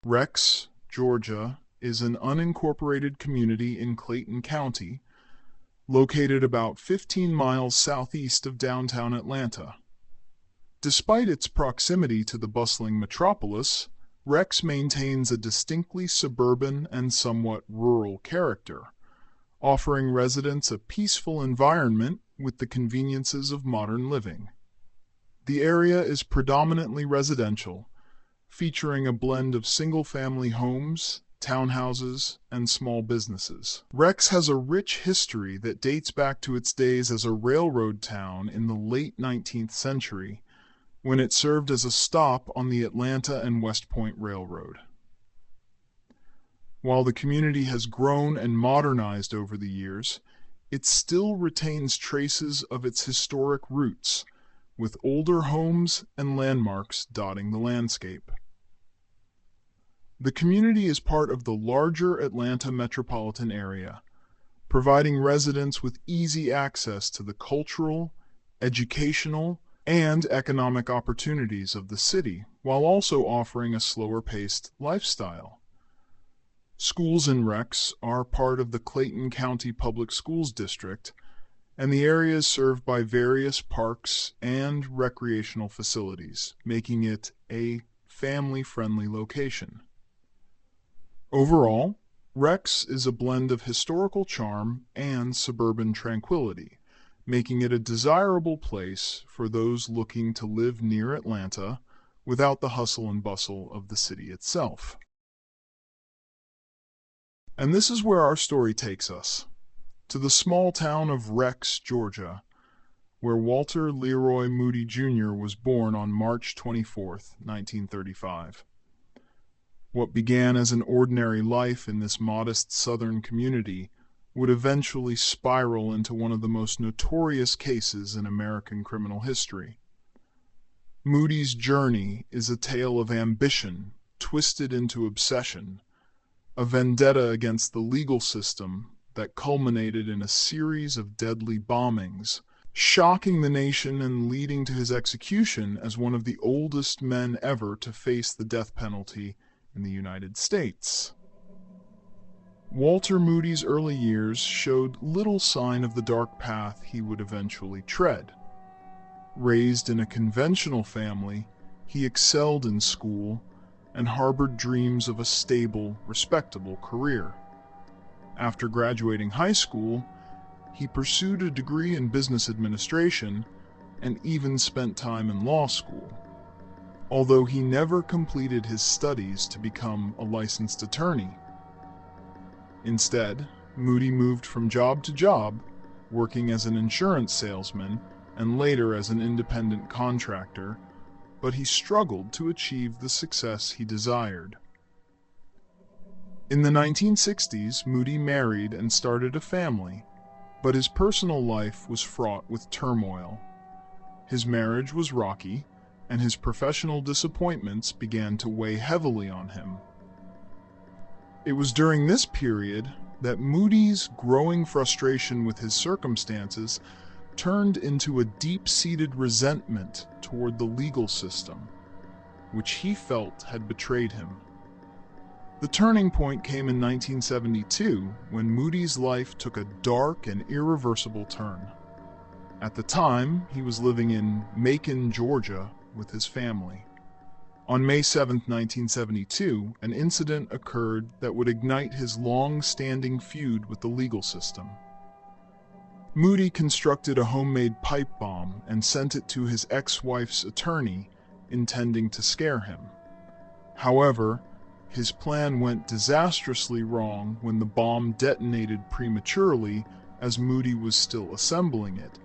Rex, Georgia, is an unincorporated community in Clayton County, located about 15 miles southeast of downtown Atlanta. Despite its proximity to the bustling metropolis, Rex maintains a distinctly suburban and somewhat rural character, offering residents a peaceful environment with the conveniences of modern living. The area is predominantly residential, featuring a blend of single-family homes, townhouses, and small businesses. Rex has a rich history that dates back to its days as a railroad town in the late 19th century, when it served as a stop on the Atlanta and West Point Railroad. While the community has grown and modernized over the years, it still retains traces of its historic roots, with older homes and landmarks dotting the landscape. The community is part of the larger Atlanta metropolitan area, providing residents with easy access to the cultural, educational, and economic opportunities of the city, while also offering a slower-paced lifestyle. Schools in Rex are part of the Clayton County Public Schools District, and the area is served by various parks and recreational facilities, making it a family-friendly location. Overall, Rex is a blend of historical charm and suburban tranquility, making it a desirable place for those looking to live near Atlanta without the hustle and bustle of the city itself. And this is where our story takes us, to the small town of Rex, Georgia, where Walter Leroy Moody Jr. was born on March 24, 1935. What began as an ordinary life in this modest southern community would eventually spiral into one of the most notorious cases in American criminal history. Moody's journey is a tale of ambition twisted into obsession, a vendetta against the legal system that culminated in a series of deadly bombings, shocking the nation and leading to his execution as one of the oldest men ever to face the death penalty in the United States. Walter Moody's early years showed little sign of the dark path he would eventually tread. Raised in a conventional family, he excelled in school and harbored dreams of a stable, respectable career. After graduating high school, he pursued a degree in business administration and even spent time in law school, although he never completed his studies to become a licensed attorney. Instead, Moody moved from job to job, working as an insurance salesman and later as an independent contractor, but he struggled to achieve the success he desired. In the 1960s, Moody married and started a family, but his personal life was fraught with turmoil. His marriage was rocky, and his professional disappointments began to weigh heavily on him. It was during this period that Moody's growing frustration with his circumstances turned into a deep-seated resentment toward the legal system, which he felt had betrayed him. The turning point came in 1972 when Moody's life took a dark and irreversible turn. At the time, he was living in Macon, Georgia, with his family. On May 7, 1972, an incident occurred that would ignite his long-standing feud with the legal system. Moody constructed a homemade pipe bomb and sent it to his ex-wife's attorney, intending to scare him. However, his plan went disastrously wrong when the bomb detonated prematurely as Moody was still assembling it,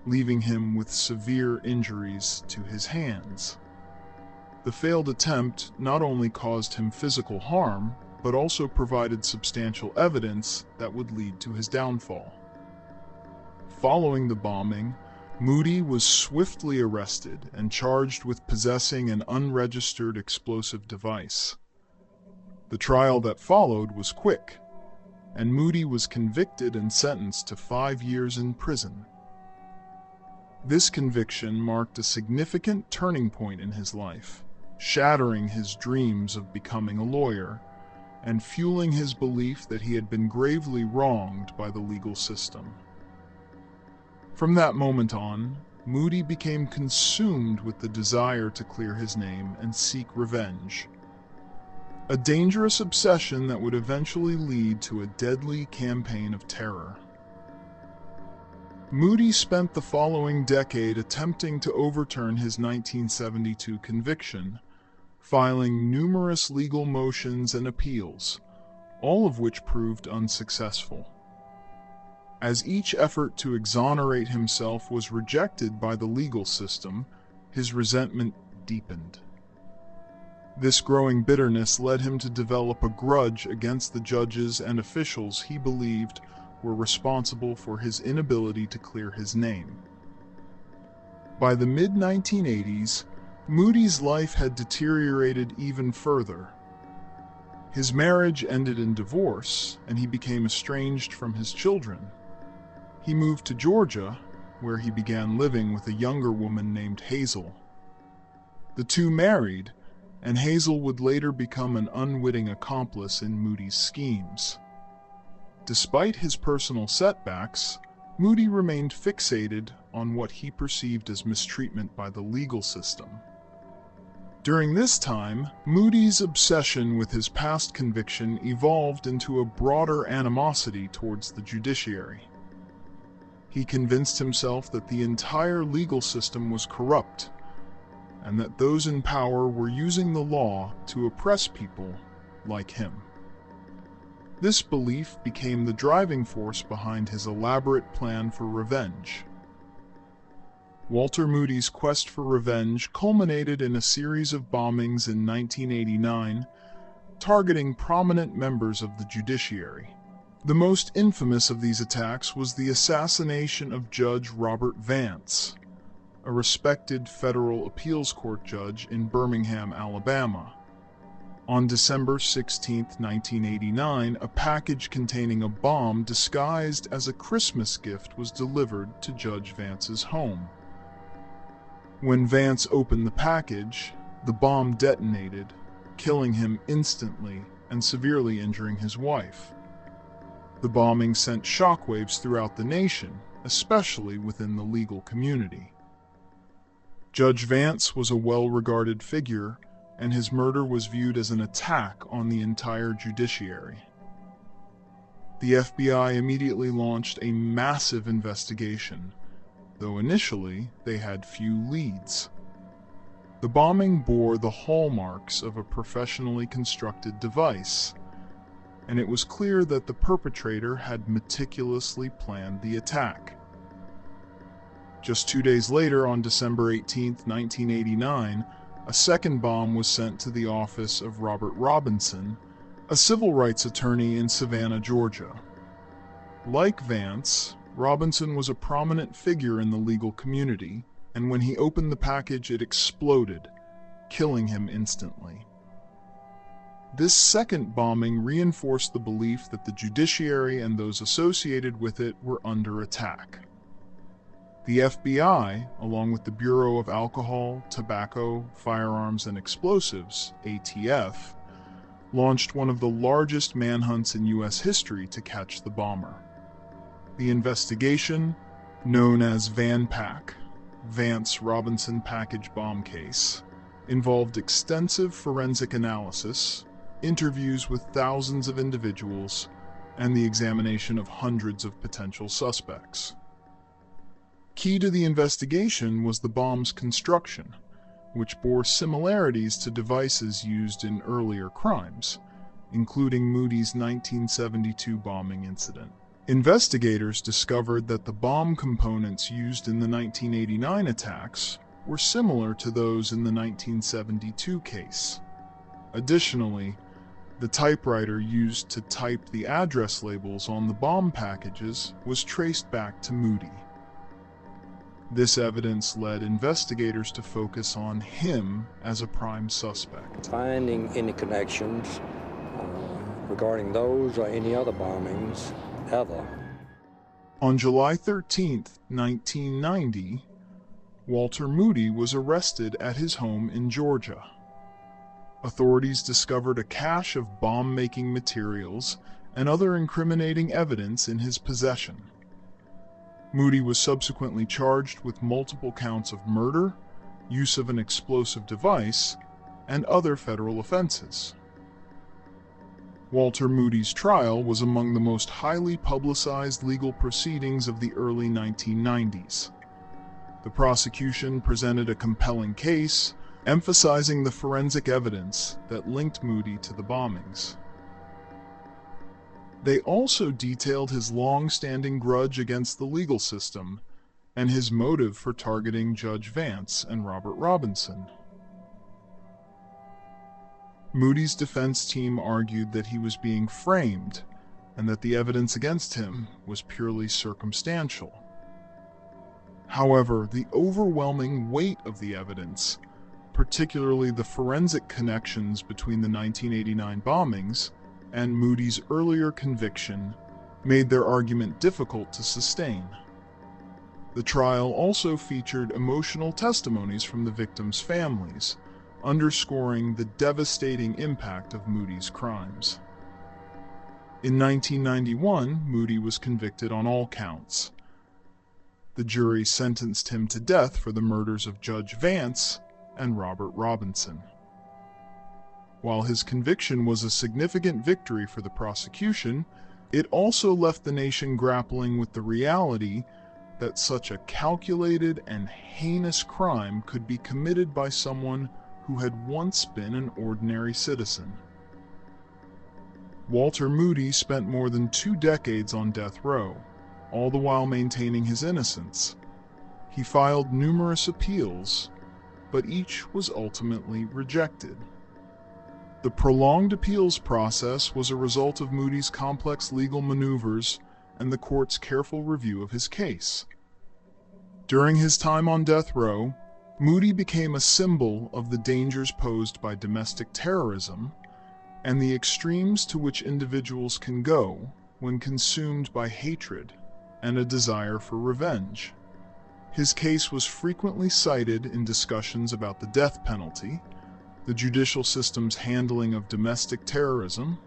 leaving him with severe injuries to his hands. The failed attempt not only caused him physical harm, but also provided substantial evidence that would lead to his downfall. Following the bombing, Moody was swiftly arrested and charged with possessing an unregistered explosive device. The trial that followed was quick, and Moody was convicted and sentenced to 5 years in prison. This conviction marked a significant turning point in his life, shattering his dreams of becoming a lawyer and fueling his belief that he had been gravely wronged by the legal system. From that moment on, Moody became consumed with the desire to clear his name and seek revenge, a dangerous obsession that would eventually lead to a deadly campaign of terror. Moody spent the following decade attempting to overturn his 1972 conviction, filing numerous legal motions and appeals, all of which proved unsuccessful. As each effort to exonerate himself was rejected by the legal system, his resentment deepened. This growing bitterness led him to develop a grudge against the judges and officials he believed were responsible for his inability to clear his name. By the mid-1980s, Moody's life had deteriorated even further. His marriage ended in divorce, and he became estranged from his children. He moved to Georgia, where he began living with a younger woman named Hazel. The two married, and Hazel would later become an unwitting accomplice in Moody's schemes. Despite his personal setbacks, Moody remained fixated on what he perceived as mistreatment by the legal system. During this time, Moody's obsession with his past conviction evolved into a broader animosity towards the judiciary. He convinced himself that the entire legal system was corrupt, and that those in power were using the law to oppress people like him. This belief became the driving force behind his elaborate plan for revenge. Walter Moody's quest for revenge culminated in a series of bombings in 1989, targeting prominent members of the judiciary. The most infamous of these attacks was the assassination of Judge Robert Vance, a respected federal appeals court judge in Birmingham, Alabama. On December 16, 1989, a package containing a bomb disguised as a Christmas gift was delivered to Judge Vance's home. When Vance opened the package, the bomb detonated, killing him instantly and severely injuring his wife. The bombing sent shockwaves throughout the nation, especially within the legal community. Judge Vance was a well-regarded figure, and his murder was viewed as an attack on the entire judiciary. The FBI immediately launched a massive investigation, though initially they had few leads. The bombing bore the hallmarks of a professionally constructed device, and it was clear that the perpetrator had meticulously planned the attack. Just 2 days later, on December 18, 1989, a second bomb was sent to the office of Robert Robinson, a civil rights attorney in Savannah, Georgia. Like Vance, Robinson was a prominent figure in the legal community, and when he opened the package, it exploded, killing him instantly. This second bombing reinforced the belief that the judiciary and those associated with it were under attack. The FBI, along with the Bureau of Alcohol, Tobacco, Firearms, and Explosives, ATF, launched one of the largest manhunts in U.S. history to catch the bomber. The investigation, known as VanPack, Vance Robinson Package Bomb Case, involved extensive forensic analysis, interviews with thousands of individuals, and the examination of hundreds of potential suspects. Key to the investigation was the bomb's construction, which bore similarities to devices used in earlier crimes, including Moody's 1972 bombing incident. Investigators discovered that the bomb components used in the 1989 attacks were similar to those in the 1972 case. Additionally, the typewriter used to type the address labels on the bomb packages was traced back to Moody. This evidence led investigators to focus on him as a prime suspect. Finding any connections regarding those or any other bombings ever. On July 13, 1990, Walter Moody was arrested at his home in Georgia. Authorities discovered a cache of bomb-making materials and other incriminating evidence in his possession. Moody was subsequently charged with multiple counts of murder, use of an explosive device, and other federal offenses. Walter Moody's trial was among the most highly publicized legal proceedings of the early 1990s. The prosecution presented a compelling case, emphasizing the forensic evidence that linked Moody to the bombings. They also detailed his long-standing grudge against the legal system and his motive for targeting Judge Vance and Robert Robinson. Moody's defense team argued that he was being framed and that the evidence against him was purely circumstantial. However, the overwhelming weight of the evidence, particularly the forensic connections between the 1989 bombings and Moody's earlier conviction, made their argument difficult to sustain. The trial also featured emotional testimonies from the victims' families, underscoring the devastating impact of Moody's crimes. In 1991, Moody was convicted on all counts. The jury sentenced him to death for the murders of Judge Vance and Robert Robinson. While his conviction was a significant victory for the prosecution, it also left the nation grappling with the reality that such a calculated and heinous crime could be committed by someone who had once been an ordinary citizen. Walter Moody spent more than 2 decades on death row, all the while maintaining his innocence. He filed numerous appeals, but each was ultimately rejected. The prolonged appeals process was a result of Moody's complex legal maneuvers and the court's careful review of his case. During his time on death row, Moody became a symbol of the dangers posed by domestic terrorism and the extremes to which individuals can go when consumed by hatred and a desire for revenge. His case was frequently cited in discussions about the death penalty, the judicial system's handling of domestic terrorism,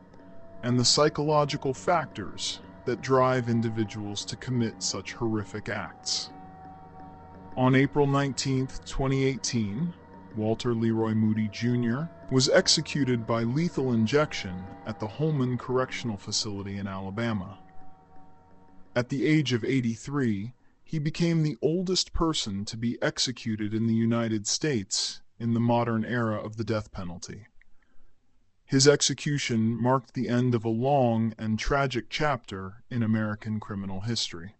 and the psychological factors that drive individuals to commit such horrific acts. On April 19, 2018, Walter Leroy Moody Jr. was executed by lethal injection at the Holman Correctional Facility in Alabama. At the age of 83, he became the oldest person to be executed in the United States in the modern era of the death penalty. His execution marked the end of a long and tragic chapter in American criminal history.